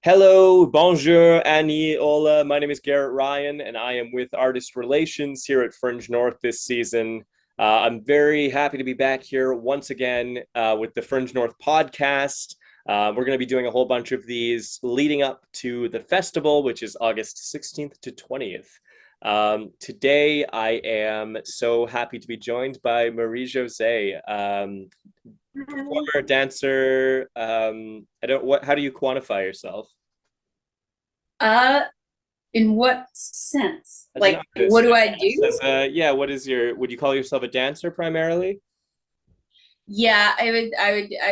Hello, bonjour, Annie, Ola. My name is Garrett Ryan, and I am with Artist Relations here at Fringe North this season. I'm very happy to be back here once again with the Fringe North podcast. We're going to be doing a whole bunch of these leading up to the festival, which is August 16th to 20th. Today, I am so happy to be joined by Maree Jozayy, performer, dancer. I don't what. How do you quantify yourself? Uh, in what sense? As an Like, artist, what do I yes. do? Yeah, would you call yourself a dancer primarily? Yeah, I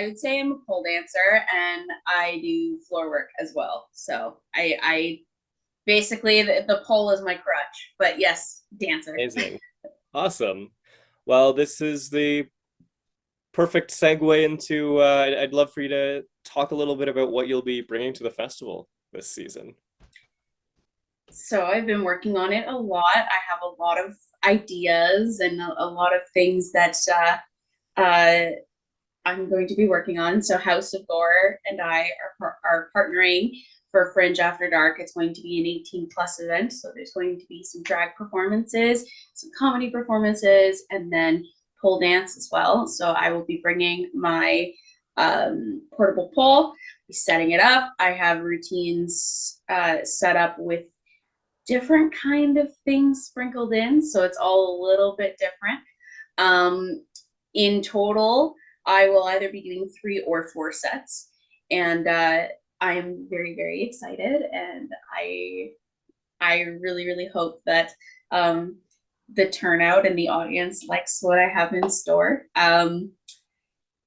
would say I'm a pole dancer and I do floor work as well. So I basically the pole is my crutch, but yes, dancer. Amazing. Awesome. Well, this is the perfect segue into, I'd love for you to talk a little bit about what you'll be bringing to the festival this season. So I've been working on it a lot. I have a lot of ideas and a lot of things that I'm going to be working on. So House of Gore and I are partnering for Fringe After Dark. It's going to be an 18 plus event. So there's going to be some drag performances, some comedy performances, and then pole dance as well. So I will be bringing my portable pole, be setting it up. I have routines set up with different kind of things sprinkled in. So it's all a little bit different. Um, in total, I will either be doing 3 or 4 sets, and I am very, very excited, and I really, really hope that the turnout and the audience likes what I have in store.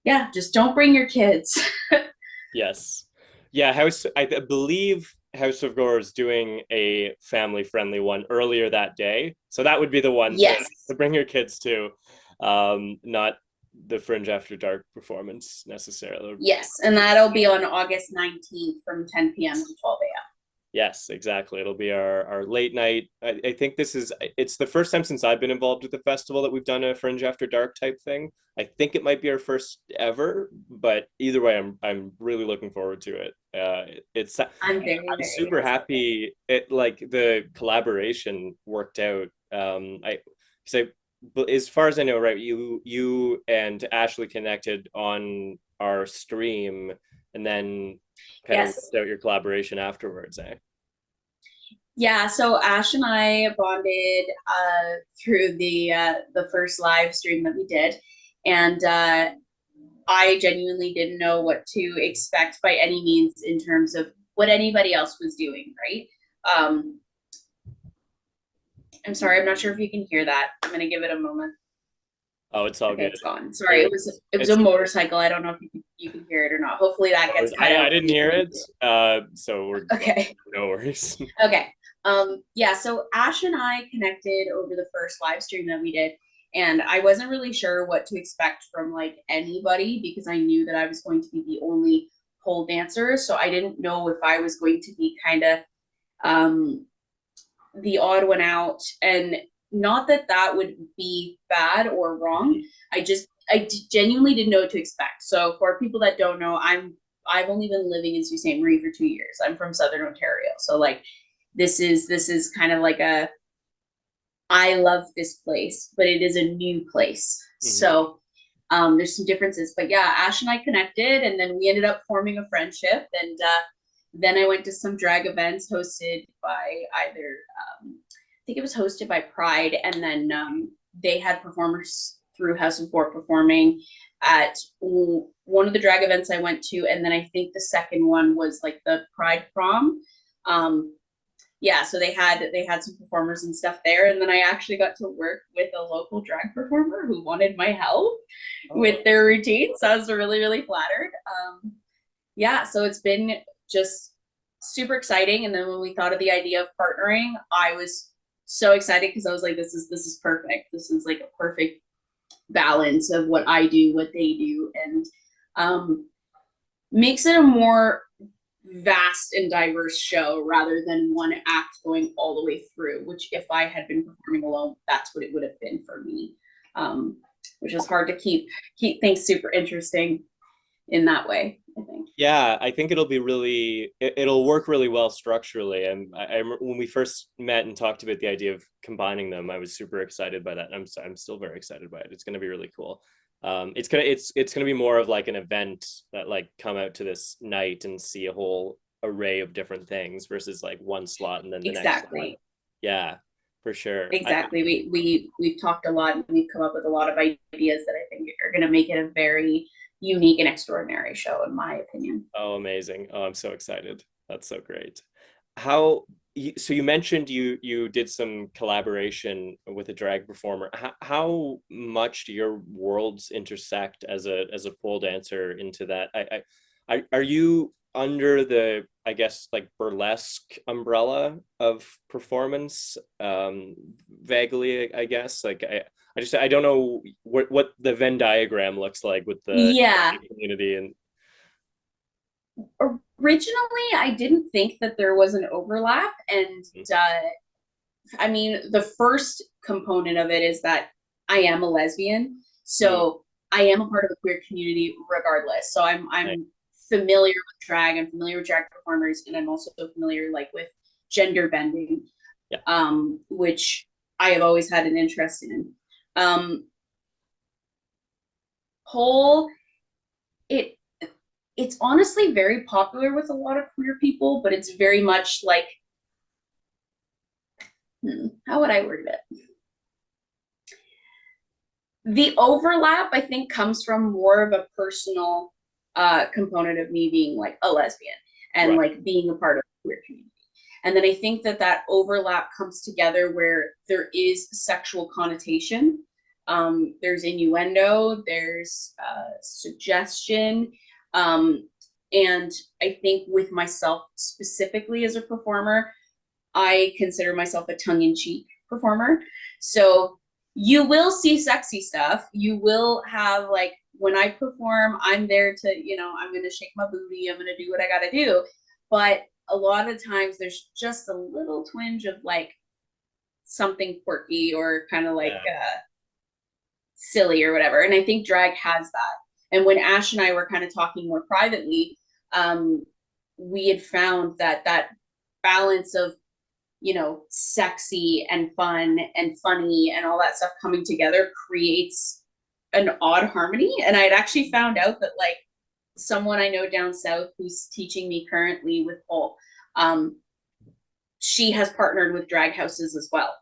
Yeah, just don't bring your kids. Yes. Yeah, I believe House of Gore is doing a family-friendly one earlier that day. So that would be the one to, Yes, to bring your kids to, not the Fringe After Dark performance necessarily. yes, and that'll be on August 19th from 10 p.m. to 12 a.m. Yes, exactly. It'll be our late night. I think it's the first time since I've been involved with the festival that we've done a Fringe After Dark type thing. I think it might be our first ever, but either way, I'm really looking forward to it. I'm very, I'm very super excited. happy it like the collaboration worked out. I say, but as far as I know, right, you and Ashley connected on our stream, and then kind of Yes. worked out your collaboration afterwards, eh? Yeah, so Ash and I bonded through the first live stream that we did, and I genuinely didn't know what to expect by any means in terms of what anybody else was doing. Right? Um, I'm sorry, I'm not sure if you can hear that. I'm gonna give it a moment. Oh, it's all Okay, good. it's gone. It Sorry, was it was a it's motorcycle. I don't know if you can hear it or not. Hopefully that gets cut I out didn't when hear you it. do. So we're Okay. no worries. Okay. Yeah, so Ash and I connected over the first live stream that we did, and I wasn't really sure what to expect from like anybody because I knew that I was going to be the only pole dancer. So I didn't know if I was going to be kind of um the odd one out, and not that that would be bad or wrong. I genuinely didn't know what to expect. So for people that don't know, I've only been living in Sault Ste. Marie for 2 years. I'm from Southern Ontario, so like this is kind of like a I love this place, but it is a new place. Mhm. So there's some differences, but yeah, Ash and I connected, and then we ended up forming a friendship. And then I went to some drag events hosted by either, I think it was hosted by Pride, and then they had performers through House of Gore performing at one of the drag events I went to, and then I think the second one was like the Pride prom. Um, yeah, so they had some performers and stuff there, and then I actually got to work with a local drag performer who wanted my help Oh, with their routine. So I was really, really flattered. Yeah, so it's been just super exciting. And then when we thought of the idea of partnering, I was so excited because I was like, this is perfect. This is like a perfect balance of what I do, what they do, and um, makes it a more vast and diverse show rather than one act going all the way through, which if I had been performing alone, that's what it would have been for me. Which is hard to keep things super interesting in that way, I think. Yeah, I think it'll be really it'll work really well structurally. And when we first met and talked about the idea of combining them, I was super excited by that. And I'm still very excited by it. It's going to be really cool. It's gonna be more of like an event that like come out to this night and see a whole array of different things versus like one slot and then the next slot. Exactly. Yeah, for sure. Exactly. We've talked a lot and we've come up with a lot of ideas that I think are going to make it a very unique and extraordinary show, in my opinion. Oh, amazing. Oh, I'm so excited. That's so great. How so you mentioned you did some collaboration with a drag performer. How much do your worlds intersect as a pole dancer into that? Are you under the, I guess, like burlesque umbrella of performance? Vaguely, I guess. I don't know what the Venn diagram looks like with the Yeah. community and Originally, I didn't think that there was an overlap. And I mean, the first component of it is that I am a lesbian. mm, So I am a part of the queer community regardless. So right. I'm familiar with drag, I'm familiar with drag performers, and I'm also familiar like with gender bending, Yeah. which I have always had an interest in. Um, Pole, it it's honestly very popular with a lot of queer people, but it's very much like, how would I word it? The overlap, I think, comes from more of a personal component of me being like a lesbian and Right. like being a part of the queer community. And then I think that that overlap comes together where there is sexual connotation. There's innuendo, there's suggestion. Um, and I think with myself specifically as a performer, I consider myself a tongue in cheek performer. So you will see sexy stuff. You will have like when I perform, I'm there to, I'm going to shake my booty. I'm going to do what I got to do. But a lot of times there's just a little twinge of like something quirky or kind of like Yeah. silly or whatever. And I think drag has that. And when Ash and I were kind of talking more privately, we had found that that balance of sexy and fun and funny and all that stuff coming together creates an odd harmony. And I had actually found out that like someone I know down south who's teaching me currently with pole, um, she has partnered with drag houses as well.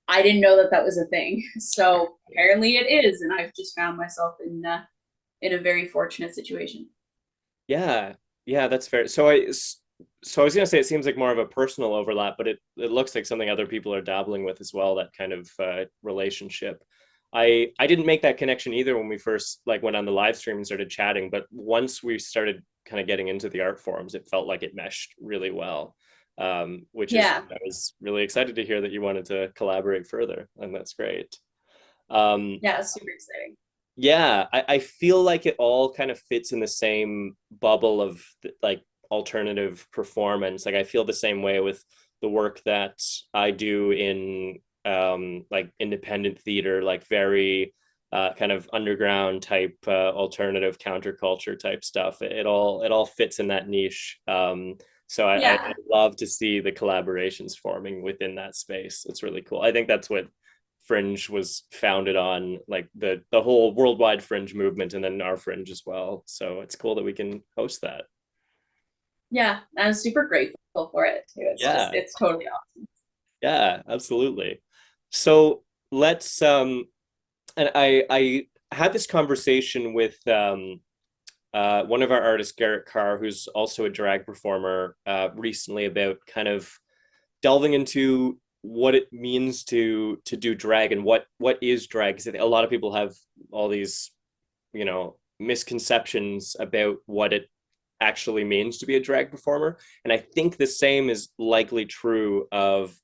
I didn't know that that was a thing. So apparently it is. And I've just found myself in a very fortunate situation. Yeah, yeah, that's fair. So I was gonna say it seems like more of a personal overlap, but it looks like something other people are dabbling with as well, that kind of relationship. I didn't make that connection either when we first like went on the live stream and started chatting, but once we started kind of getting into the art forms, it felt like it meshed really well. Which is Yeah. I was really excited to hear that you wanted to collaborate further, and that's great. Um, Yeah, it's super exciting. yeah, I feel like it all kind of fits in the same bubble of like alternative performance. Like I feel the same way with the work that I do in like independent theater, like very kind of underground type alternative counterculture type stuff. It all fits in that niche. So I Yeah. love to see the collaborations forming within that space. It's really cool. I think that's what Fringe was founded on, like the whole worldwide Fringe movement, and then our Fringe as well. So it's cool that we can host that. Yeah. I'm super grateful for it too. Yeah, It's totally awesome. yeah, absolutely. So let's and I had this conversation with one of our artists, Garrett Carr, who's also a drag performer, recently about kind of delving into what it means to do drag and what is drag. Because a lot of people have all these misconceptions about what it actually means to be a drag performer, and I think the same is likely true of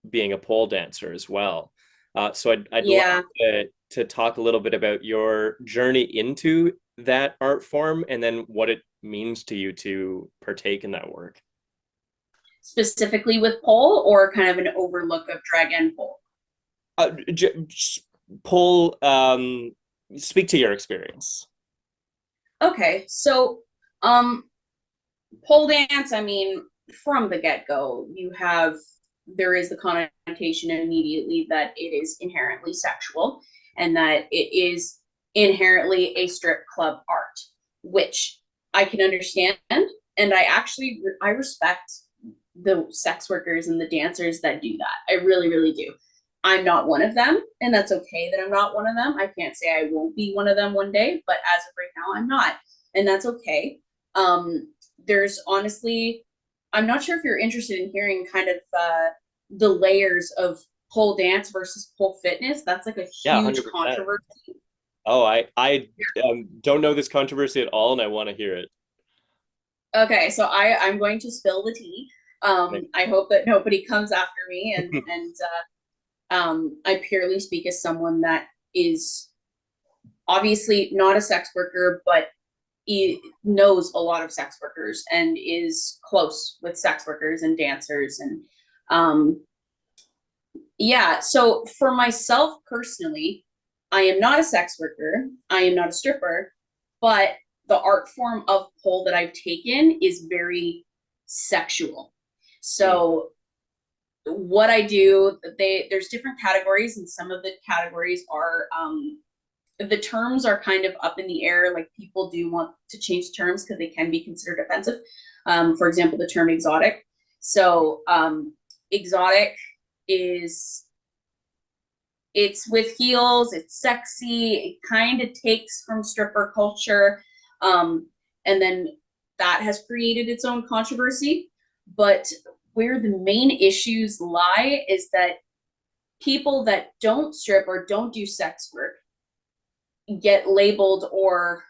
being a pole dancer as well. I'd love Yeah. to talk a little bit about your journey into that art form and then what it means to you to partake in that work. Specifically with pole or kind of an overlook of drag and pole? Paul, speak to your experience. Okay, so um pole dance, I mean, from the get-go, there is the connotation immediately that it is inherently sexual and that it is inherently a strip club art, which I can understand. And I respect the sex workers and the dancers that do that. I really, really do. I'm not one of them, and that's okay that I'm not one of them. I can't say I won't be one of them one day, but as of right now, I'm not, and that's okay. There's honestly, I'm not sure if you're interested in hearing kind of the layers of pole dance versus pole fitness. That's like a Yeah, huge 100%. controversy. Oh, I don't know this controversy at all, and I want to hear it. Okay, so I'm going to spill the tea. I hope that nobody comes after me, and I purely speak as someone that is obviously not a sex worker, but he knows a lot of sex workers and is close with sex workers and dancers and um yeah, so for myself personally, I am not a sex worker, I am not a stripper, but the art form of pole that I've taken is very sexual. Mm. So what I do, there's different categories, and some of the categories are the terms are kind of up in the air. Like people do want to change terms because they can be considered offensive. For example, the term exotic. So exotic is it's with heels, it's sexy, it kind of takes from stripper culture. Um, and then that has created its own controversy. But where the main issues lie is that people that don't strip or don't do sex work get labeled, or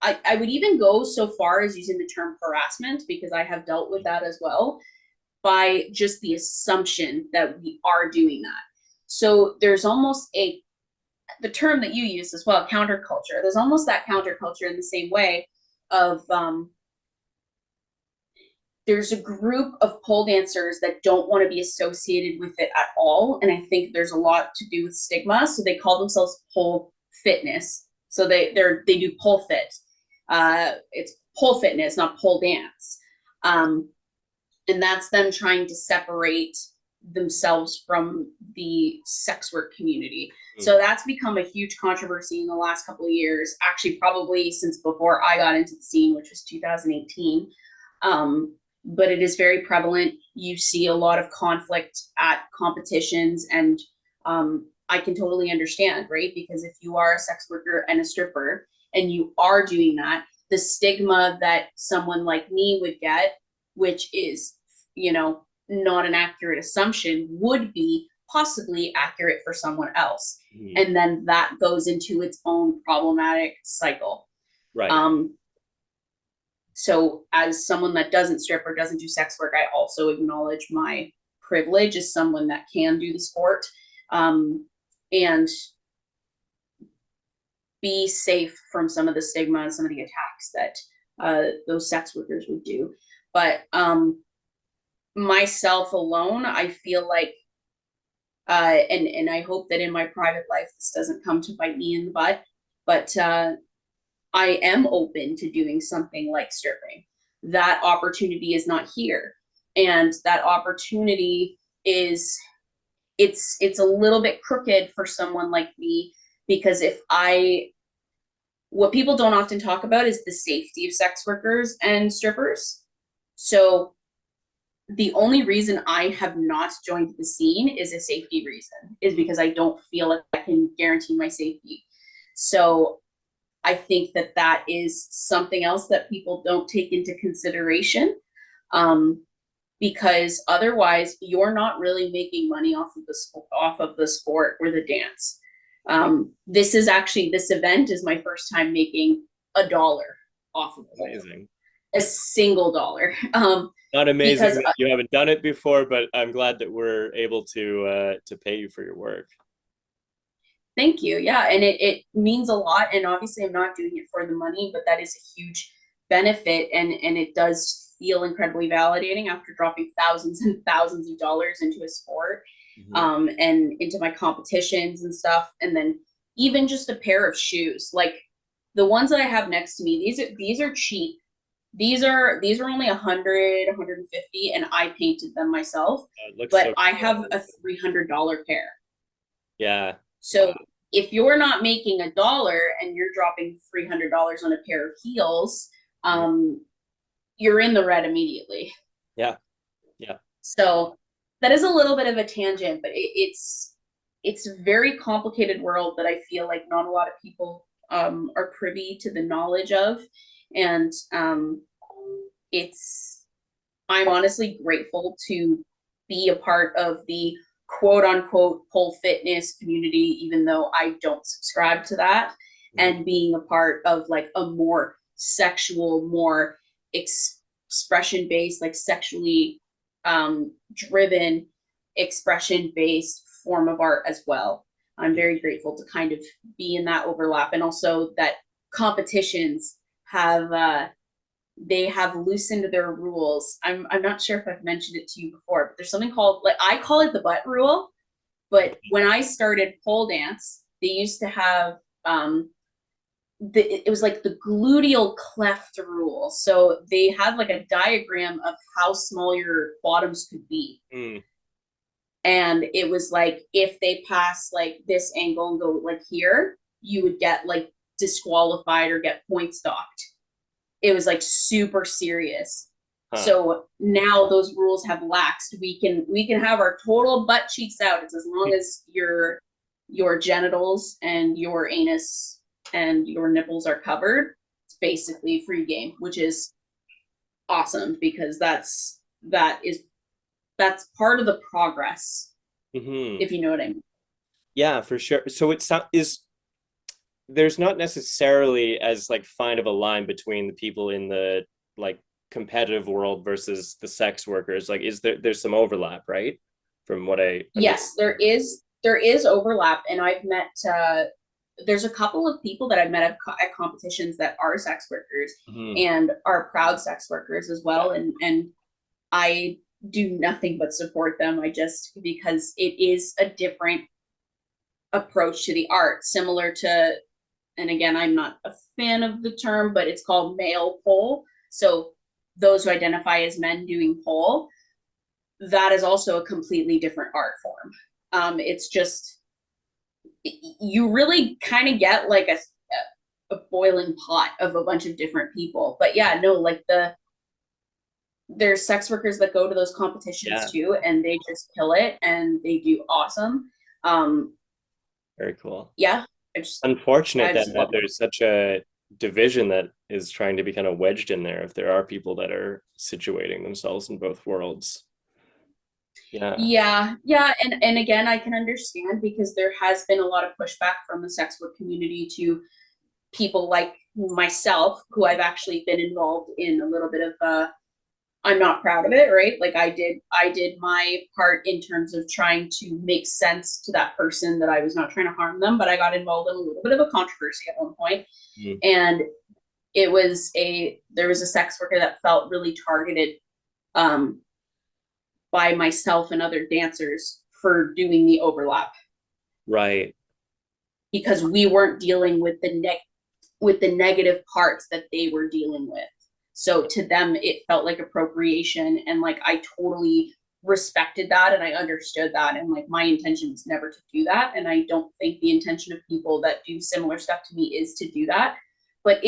I would even go so far as using the term harassment because I have dealt with that as well, by just the assumption that we are doing that. So there's almost the term that you use as well, counterculture. There's almost that counterculture in the same way of there's a group of pole dancers that don't want to be associated with it at all. And I think there's a lot to do with stigma. So they call themselves pole fitness. So they do pole fit. It's pole fitness, not pole dance. Um, and that's them trying to separate themselves from the sex work community. Mm. So that's become a huge controversy in the last couple of years, actually probably since before I got into the scene, which was 2018. But it is very prevalent. You see a lot of conflict at competitions, and I can totally understand, right? Because if you are a sex worker and a stripper and you are doing that, the stigma that someone like me would get, which is, not an accurate assumption, would be possibly accurate for someone else. Mm. And then that goes into its own problematic cycle. Right. Um, so as someone that doesn't strip or doesn't do sex work, I also acknowledge my privilege as someone that can do the sport, and be safe from some of the stigma and some of the attacks that those sex workers would do. But myself alone, I feel like, and I hope that in my private life this doesn't come to bite me in the butt, but I am open to doing something like stripping. That opportunity is not here, and that opportunity is it's a little bit crooked for someone like me, because if I what people don't often talk about is the safety of sex workers and strippers. So the only reason I have not joined the scene is a safety reason, is because I don't feel like I can guarantee my safety. So I think that that is something else that people don't take into consideration, um, because otherwise you're not really making money off of the sport or the dance. This event is my first time making $1 off of pole, Amazing. a single dollar. Not amazing Because that you haven't done it before, but I'm glad that we're able to pay you for your work. Thank you. Yeah. And it means a lot. And obviously I'm not doing it for the money, but that is a huge benefit. And it does feel incredibly validating after dropping thousands and thousands of dollars into a sport, Mm-hmm. and into my competitions and stuff. And then even just a pair of shoes. Like The ones that I have next to me, these are cheap. These are only 100, 150, and I painted them myself. It looks But so I have cool. a $300 pair. Yeah. So if you're not making a dollar and you're dropping $300 on a pair of heels, Mhm. um, you're in the red immediately. Yeah. Yeah. So that is a little bit of a tangent, but it's a very complicated world that I feel like not a lot of people are privy to the knowledge of, and it's I'm honestly grateful to be a part of the quote unquote pole fitness community, even though I don't subscribe to that, Mhm. and being a part of like a more sexual, more expression based, like sexually driven, expression based form of art as well. I'm very grateful to kind of be in that overlap, and also that competitions have they have loosened their rules. I'm not sure if I've mentioned it to you before, but there's something called, like, I call it the butt rule. But when I started pole dance, they used to have it was like the gluteal cleft rule. So they had like a diagram of how small your bottoms could be. Mm. And it was like if they pass like this angle and go like here, you would get like disqualified or get point stocked. It was like super serious. Huh. So now those rules have laxed. We can have our total butt cheeks out. It's as long as your genitals and your anus and your nipples are covered. It's basically free game, which is awesome because that's part of the progress, Hmm. if you know what I mean. Yeah, for sure. So it's not is there's not necessarily as like fine of a line between the people in the like competitive world versus the sex workers. Like, there's some overlap, right? From what I understand. Yes, there is overlap, and I've met there's a couple of people that I've met at competitions that are sex workers Mhm. and are proud sex workers as Yeah. well, and I do nothing but support them. I just because it is a different approach to the art, similar to, and again, I'm not a fan of the term, but it's called male pole. So those who identify as men doing pole, that is also a completely different art form. It's just you really kind of get like a boiling pot of a bunch of different people. But yeah, no, like there's sex workers that go to those competitions Yeah. too, and they just kill it and they do awesome. Um, Very cool. yeah, I just Unfortunate I then just that love it. there's such a division that is trying to be kind of wedged in there if there are people that are situating themselves in both worlds. Yeah. Yeah, and again, I can understand because there has been a lot of pushback from the sex work community to people like myself, who I've actually been involved in a little bit of I'm not proud of it, right? Like I did my part in terms of trying to make sense to that person that I was not trying to harm them, but I got involved in a little bit of a controversy at one point. Mm. And there was a sex worker that felt really targeted um by myself and other dancers for doing the overlap Right. because we weren't dealing with the negative parts that they were dealing with. So to them, it felt like appropriation, and like I totally respected that and I understood that, and like my intention was never to do that, and I don't think the intention of people that do similar stuff to me is to do that, but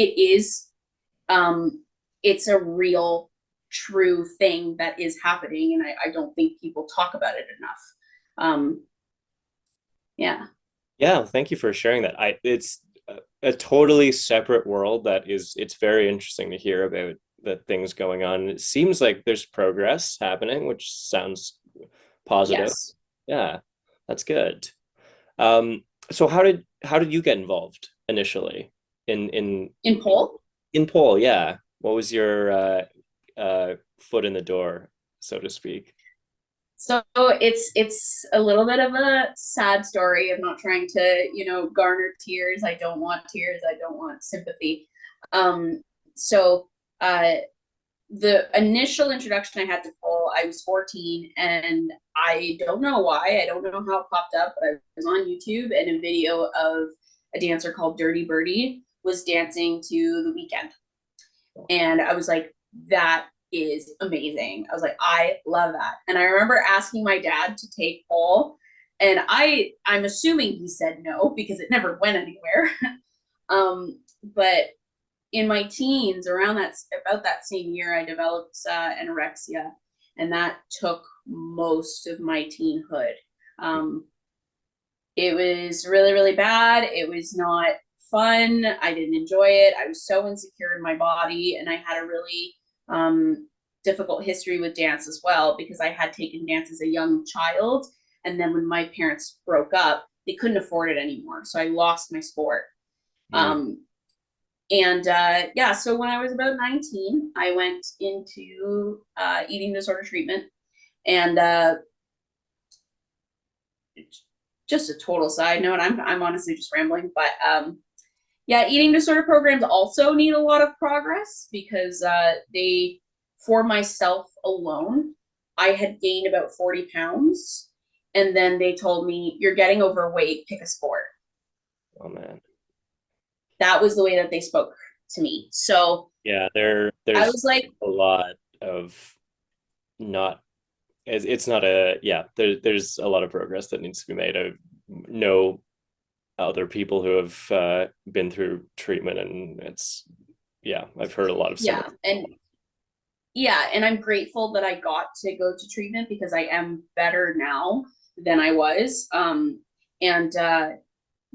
um it's a real true thing that is happening, and I don't think people talk about it enough. Yeah. Yeah, thank you for sharing that. It's a totally separate world that it's very interesting to hear about the things going on. It seems like there's progress happening, which sounds positive. Yes. Yeah, that's good. Um, so how did you get involved initially In pole. in pole? Yeah. What was your foot in the door, so to speak? So it's a little bit of a sad story. I'm not trying to, garner tears. I don't want tears. I don't want sympathy. Um, so the initial introduction I had to pole, I was 14, and I don't know why. I don't know how it popped up, but I was on YouTube and a video of a dancer called Dirty Birdie, was dancing to The Weekend. And I was like, that is amazing. I was like, I love that. And I remember asking my dad to take pole, and I'm assuming he said no because it never went anywhere. But in my teens, around that about that same year, I developed anorexia, and that took most of my teenhood. It was really, really bad. It was not fun. I didn't enjoy it. I was so insecure in my body, and I had a really difficult history with dance as well, because I had taken dance as a young child, and then when my parents broke up, they couldn't afford it anymore, so I lost my sport. Yeah, so when I was about 19, I went into eating disorder treatment, and just a total side note, I'm honestly just rambling, but yeah, eating disorder programs also need a lot of progress, because they, for myself alone, I had gained about 40 pounds, and then they told me, you're getting overweight, pick a sport. Oh man. That was the way that they spoke to me. So Yeah, I there's was like, a lot of not it's not a yeah, there's a lot of progress that needs to be made. I know other people who have been through treatment, and it's yeah, I've heard a lot of similar. And I'm grateful that I got to go to treatment, because I am better now than I was. And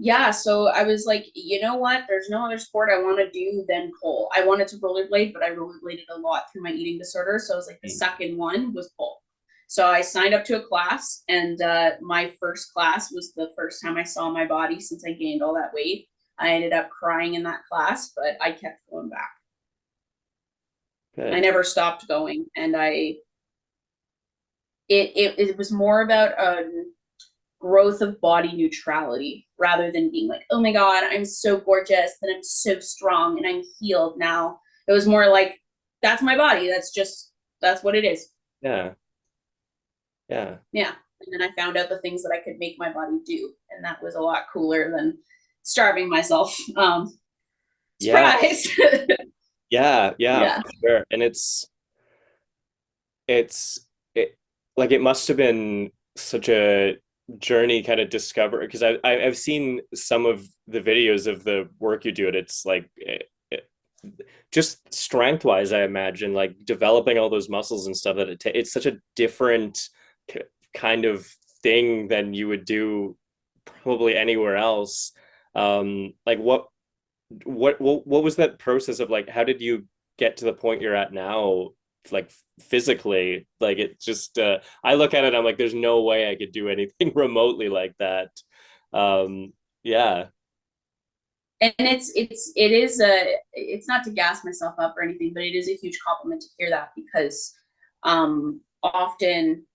yeah, so I was like, you know what? There's no other sport I want to do than pole. I wanted to rollerblade, but I rollerbladed a lot through my eating disorder. So I was like, the second one was pole. So I signed up to a class, and my first class was the first time I saw my body since I gained all that weight. I ended up crying in that class, but I kept going back. Good. I never stopped going, and it was more about growth of body neutrality, rather than being like, oh my God, I'm so gorgeous and I'm so strong and I'm healed now. It was more like, that's my body. That's what it is. Yeah. Yeah. Yeah. And then I found out the things that I could make my body do. And that was a lot cooler than starving myself. Yeah. Surprise. Yeah, Yeah. for sure. And it's it like it must have been such a journey kind of discover, because I've seen some of the videos of the work you do, and it's like just strength wise, I imagine like developing all those muscles and stuff, that it's such a different kind of thing than you would do probably anywhere else. Like what was that process of, like, how did you get to the point you're at now, like physically? Like it just I look at it, I'm like, there's no way I could do anything remotely like that. Yeah. And it's not to gas myself up or anything, but it is a huge compliment to hear that, because often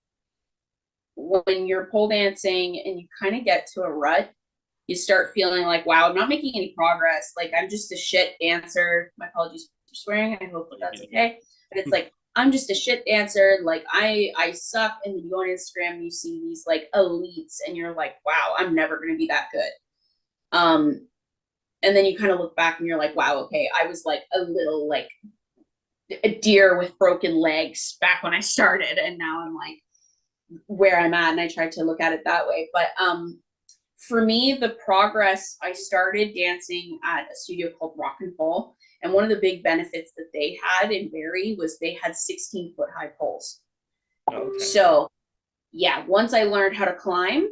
when you're pole dancing and you kind of get to a rut, you start feeling like, wow, I'm not making any progress. Like, I'm just a shit dancer. My apologies for swearing. I hope that that's okay. But it's like, I'm just a shit dancer. Like, I suck. And then you go on Instagram and you see these like elites, and you're like, wow, I'm never going to be that good. And then you kind of look back and you're like, wow, okay, I was like a little like a deer with broken legs back when I started. And now I'm like where I'm at. And I tried to look at it that way. But for me, the progress, I started dancing at a studio called Rock and Pole. And one of the big benefits that they had in Barrie was they had 16-foot high poles. Okay. So yeah, once I learned how to climb,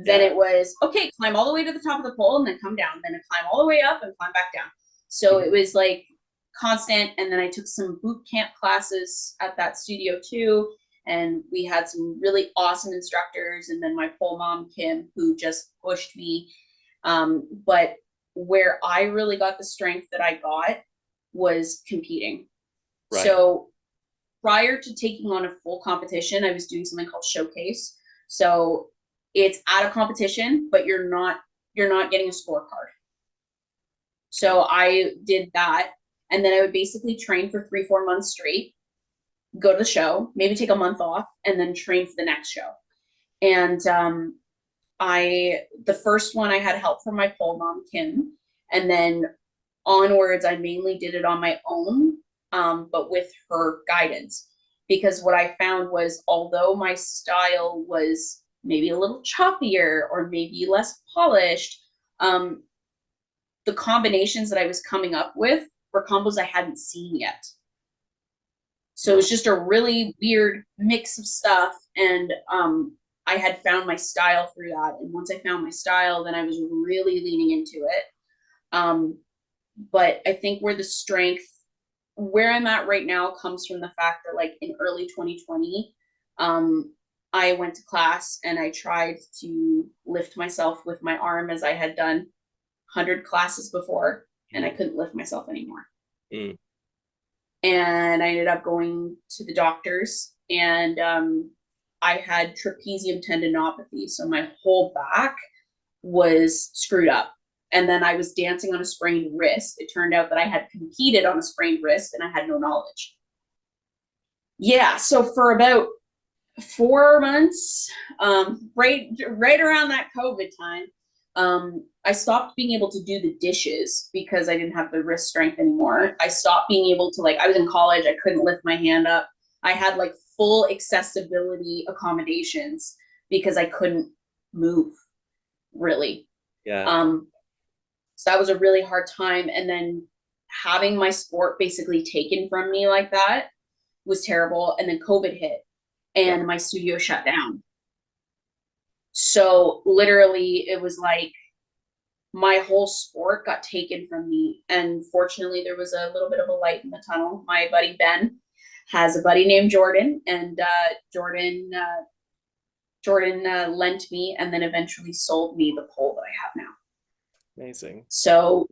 then it was, okay, climb all the way to the top of the pole and then come down, then climb all the way up and climb back down. So it was like constant. And then I took some boot camp classes at that studio too. And we had some really awesome instructors. And then my pole mom, Kim, who just pushed me. But where I really got the strength that I got was competing. Right. So prior to taking on a full competition, I was doing something called showcase. So it's at a competition, but you're not getting a scorecard. So I did that. And then I would basically train for 3-4 months straight, go to the show, maybe take a month off, and then train for the next show. And the first one, I had help from my pole mom, Kim. And then onwards, I mainly did it on my own, but with her guidance. Because what I found was, although my style was maybe a little choppier or maybe less polished, um, the combinations that I was coming up with were combos I hadn't seen yet. So it was just a really weird mix of stuff. And I had found my style through that. And once I found my style, then I was really leaning into it. But I think where I'm at right now comes from the fact that, like, in early 2020, I went to class and I tried to lift myself with my arm as I had done 100 classes before, and I couldn't lift myself anymore. Mm. And I ended up going to the doctors, and I had trapezium tendinopathy. So my whole back was screwed up. And then I was dancing on a sprained wrist. It turned out that I had competed on a sprained wrist and I had no knowledge. Yeah, so for about 4 months, right around that COVID time, I stopped being able to do the dishes because I didn't have the wrist strength anymore. I stopped being able to, like, I was in college, I couldn't lift my hand up. I had like full accessibility accommodations because I couldn't move, really. Yeah. So that was a really hard time. And then having my sport basically taken from me like that was terrible. And then COVID hit and my studio shut down. So literally it was like my whole sport got taken from me. And fortunately, there was a little bit of a light in the tunnel. My buddy Ben has a buddy named Jordan, and Jordan lent me and then eventually sold me the pole that I have now. Amazing. So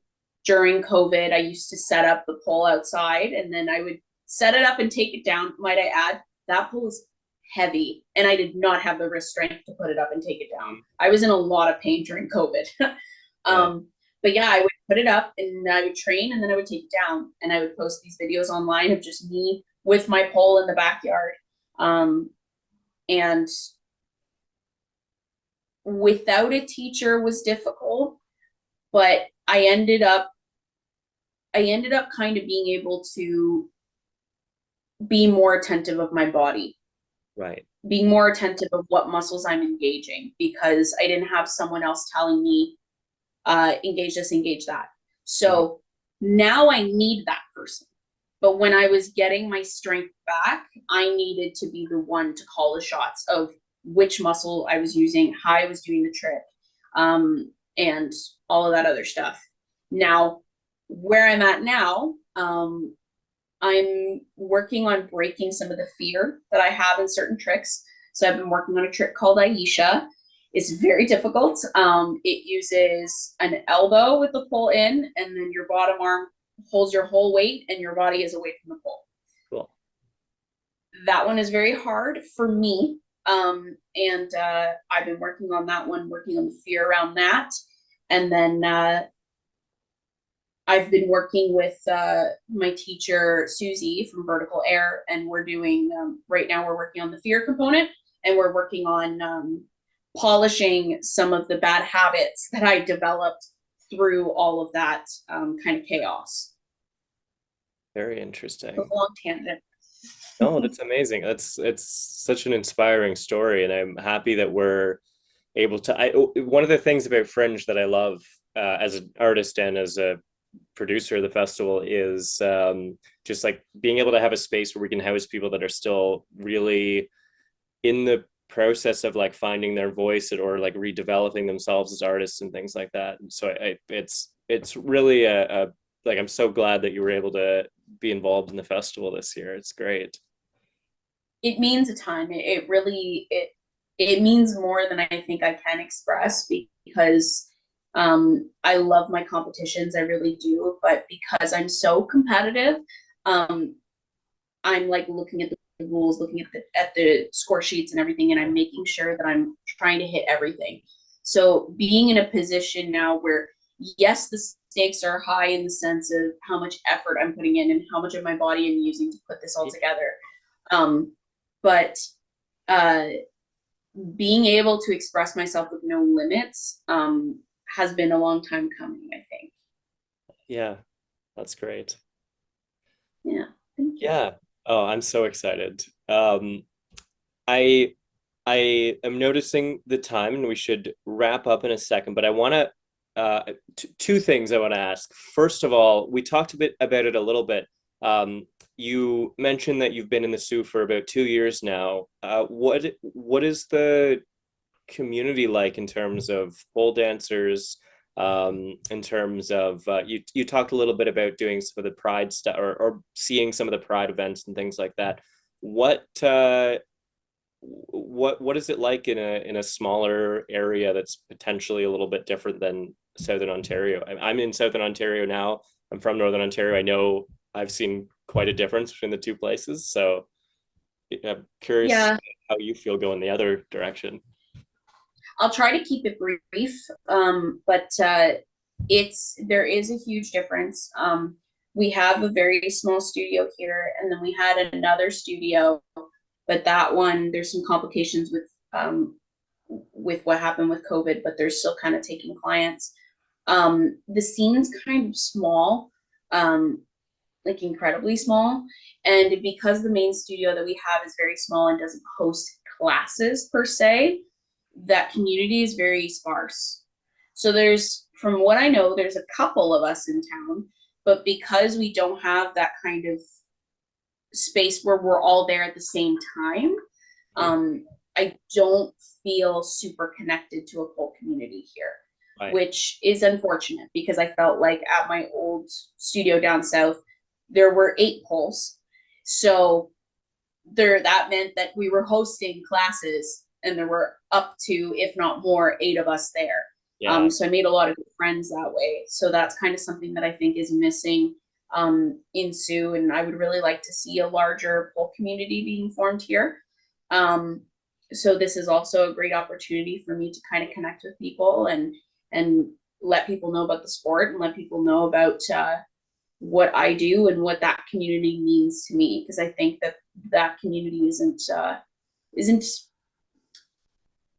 during COVID, I used to set up the pole outside, and then I would set it up and take it down. Might I add, that pole is heavy, and I did not have the wrist strength to put it up and take it down. I was in a lot of pain during COVID. But yeah, I would put it up and I would train, and then I would take it down, and I would post these videos online of just me with my pole in the backyard. And without a teacher was difficult, but I ended up kind of being able to be more attentive of my body. Right. Being more attentive of what muscles I'm engaging, because I didn't have someone else telling me, engage this, engage that. So now I need that person. But when I was getting my strength back, I needed to be the one to call the shots of which muscle I was using, how I was doing the trick, and all of that other stuff. Now, where I'm at now, I'm working on breaking some of the fear that I have in certain tricks. So I've been working on a trick called Aisha. It's very difficult. It uses an elbow with the pole in, and then your bottom arm holds your whole weight and your body is away from the pole. Cool. That one is very hard for me. And I've been working on that one, working on the fear around that. And then I've been working with my teacher, Susie from Vertical Air, and we're doing, right now we're working on the fear component, and we're working on polishing some of the bad habits that I developed through all of that kind of chaos. Very interesting. A long tangent. Oh, that's amazing. It's such an inspiring story, and I'm happy that we're able to. One of the things about Fringe that I love as an artist and as a producer of the festival is just like being able to have a space where we can house people that are still really in the process of like finding their voice or like redeveloping themselves as artists and things like that. And so it's really a like, I'm so glad that you were able to be involved in the festival this year. It's great. It means a ton. It really it means more than I think I can express, because I love my competitions, I really do, but because I'm so competitive, I'm like looking at the rules, looking at the score sheets and everything, and I'm making sure that I'm trying to hit everything. So being in a position now where, yes, the stakes are high in the sense of how much effort I'm putting in and how much of my body I'm using to put this all together, but being able to express myself with no limits has been a long time coming, I think. Yeah. That's great. Yeah, thank you. Yeah. Oh, I'm so excited. I I am noticing the time, and we should wrap up in a second. But I want to two things I want to ask. First of all, we talked a bit about it a little bit. You mentioned that you've been in the Sioux for about 2 years now. What is the community like in terms of pole dancers? In terms of you talked a little bit about doing some of the pride stuff, or seeing some of the pride events and things like that. What what is it like in a smaller area that's potentially a little bit different than Southern Ontario? I'm in Southern Ontario now. I'm from Northern Ontario. I know I've seen quite a difference between the two places. So I'm curious Yeah, how you feel going the other direction. I'll try to keep it brief, but it's there is a huge difference. We have a very small studio here, and then we had another studio, but that one there's some complications with what happened with COVID, but they're still kind of taking clients. The scene's kind of small, um, like incredibly small, and because the main studio that we have is very small and doesn't host classes per se, that community is very sparse. So there's, from what I know, there's a couple of us in town, but because we don't have that kind of space where we're all there at the same time, Mhm. I don't feel super connected to a full community here, Right. which is unfortunate because I felt like at my old studio down south, there were 8 poles. So that meant that we were hosting classes and there were up to, if not more, 8 of us there. Yeah. So I made a lot of good friends that way. So that's kind of something that I think is missing in Sioux, and I would really like to see a larger pole community being formed here. Um, so this is also a great opportunity for me to kind of connect with people and let people know about the sport and let people know about what I do and what that community means to me, because I think that that community isn't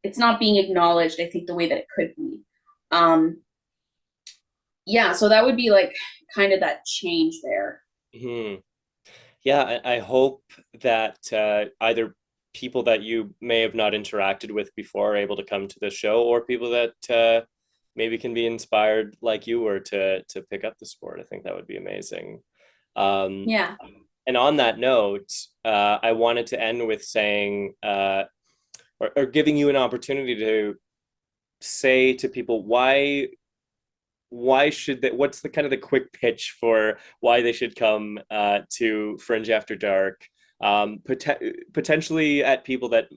it's not being acknowledged, I think, the way that it could be. Um, yeah, so that would be like kind of that change there. Mhm. Yeah, I hope that either people that you may have not interacted with before are able to come to the show, or people that maybe can be inspired like you were to pick up the sport. I think that would be amazing. Um, Yeah. and on that note, I wanted to end with saying, or giving you an opportunity to say to people why should they, what's the kind of the quick pitch for why they should come to Fringe After Dark, potentially at people that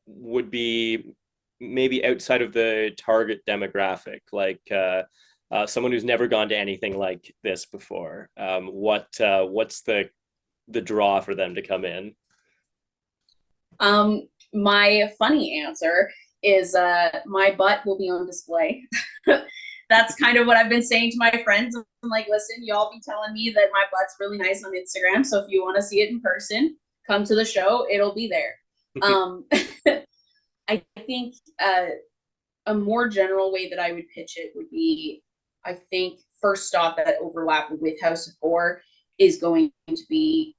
would be maybe outside of the target demographic, like someone who's never gone to anything like this before. What's the draw for them to come in? My funny answer is my butt will be on display. That's kind of what I've been saying to my friends. I'm like, listen, y'all be telling me that my butt's really nice on Instagram. So if you want to see it in person, come to the show. It'll be there. Um, I think a more general way that I would pitch it would be, I think first off, that overlap with House of Gore is going to be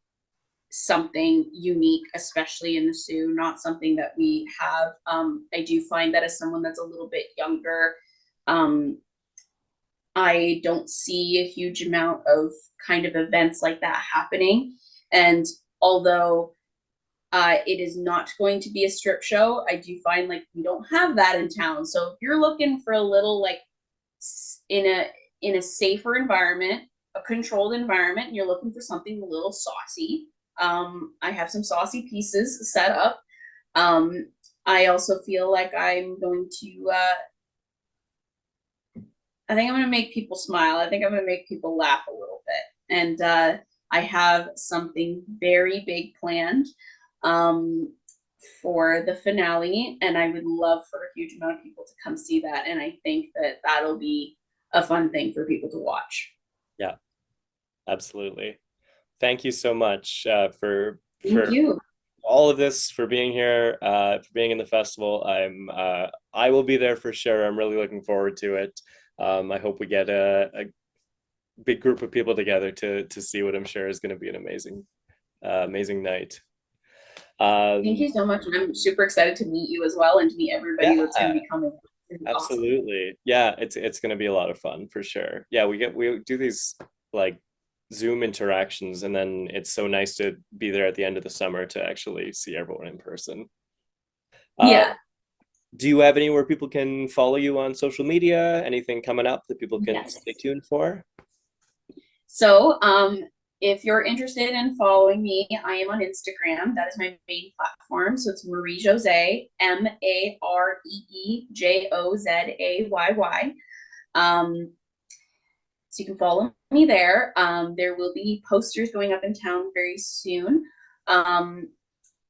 something unique, especially in the Sioux, not something that we have. I do find that as someone that's a little bit younger, um, I don't see a huge amount of kind of events like that happening. And although it is not going to be a strip show, I do find like we don't have that in town. So if you're looking for a little like in a in a safer environment, a controlled environment, and you're looking for something a little saucy, I have some saucy pieces set up. Um, I also feel like I'm going to I think I'm going to make people smile. I think I'm going to make people laugh a little bit. And I have something very big planned um, for the finale. And I would love for a huge amount of people to come see that. And I think that that'll be a fun thing for people to watch. Yeah, absolutely. Thank you so much Thank for you. all of this, for being here, for being in the festival. I will be there for sure. I'm really looking forward to it. I hope we get big group of people together to see what I'm sure is going to be an amazing night. Thank Um, you so much. And I'm super excited to meet you as well and to meet everybody yeah, that's going to be coming. It's gonna be awesome. absolutely. Yeah, it's going to be a lot of fun for sure. Yeah, we do these like Zoom interactions, and then it's so nice to be there at the end of the summer to actually see everyone in person. Uh, Yeah. do you have anywhere people can follow you on social media? Anything coming up that people can stay Yes. tuned for? So, if you're interested in following me, I am on Instagram. That is my main platform. So it's Maree Jozayy, MareeJozayy. So you can follow me there. There will be posters going up in town very soon. Um,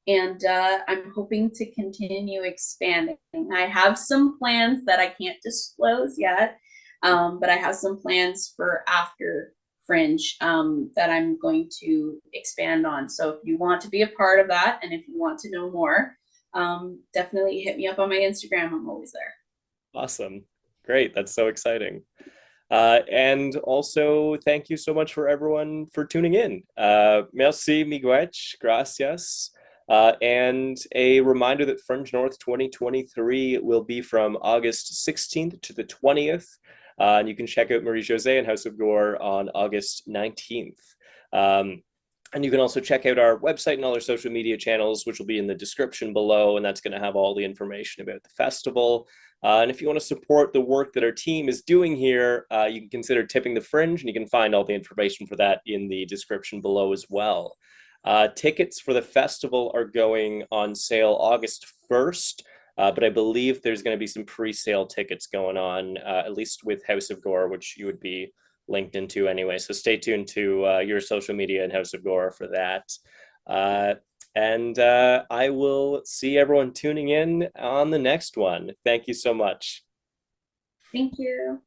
and I'm hoping to continue expanding. I have some plans that I can't disclose yet, but I have some plans for after Fringe that I'm going to expand on. So if you want to be a part of that, and if you want to know more, definitely hit me up on my Instagram. I'm always there. Awesome. Great. That's so exciting. And also, thank you so much for everyone for tuning in. Merci, Miguel, gracias. And a reminder that Fringe North 2023 will be from August 16th to the 20th. And you can check out Maree Jozayy and House of Gore on August 19th. Um, and you can also check out our website and all our social media channels, which will be in the description below. And that's going to have all the information about the festival. And if you want to support the work that our team is doing here, you can consider tipping the Fringe, and you can find all the information for that in the description below as well. Tickets for the festival are going on sale August 1st, but I believe there's going to be some pre-sale tickets going on, at least with House of Gore, which you would be linked into anyway. So stay tuned to your social media and House of Gore for that. Uh, and I will see everyone tuning in on the next one. Thank you so much. Thank you.